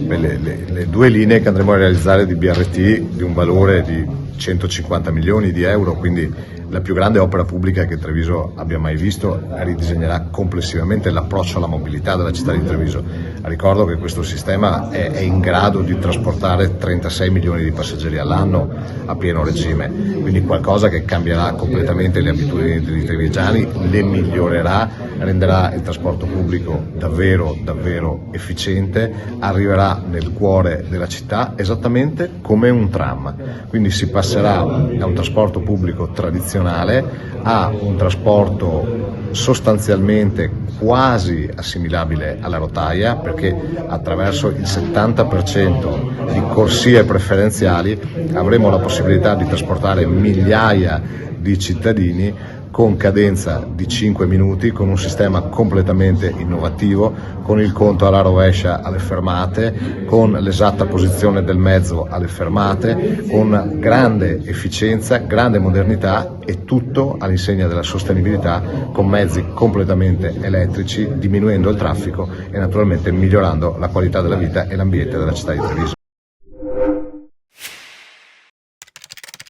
le due linee che andremo a realizzare di BRT di un valore di 150 milioni di euro, quindi la più grande opera pubblica che Treviso abbia mai visto, ridisegnerà complessivamente l'approccio alla mobilità della città di Treviso. Ricordo che questo sistema è in grado di trasportare 36 milioni di passeggeri all'anno a pieno regime, quindi qualcosa che cambierà completamente le abitudini dei trevigiani, le migliorerà, renderà il trasporto pubblico davvero efficiente, arriverà nel cuore della città esattamente come un tram, quindi si passerà da un trasporto pubblico tradizionale a un trasporto sostanzialmente quasi assimilabile alla rotaia, perché attraverso il 70% di corsie preferenziali avremo la possibilità di trasportare migliaia di cittadini con cadenza di 5 minuti, con un sistema completamente innovativo, con il conto alla rovescia alle fermate, con l'esatta posizione del mezzo alle fermate, con grande efficienza, grande modernità e tutto all'insegna della sostenibilità, con mezzi completamente elettrici, diminuendo il traffico e naturalmente migliorando la qualità della vita e l'ambiente della città di Treviso.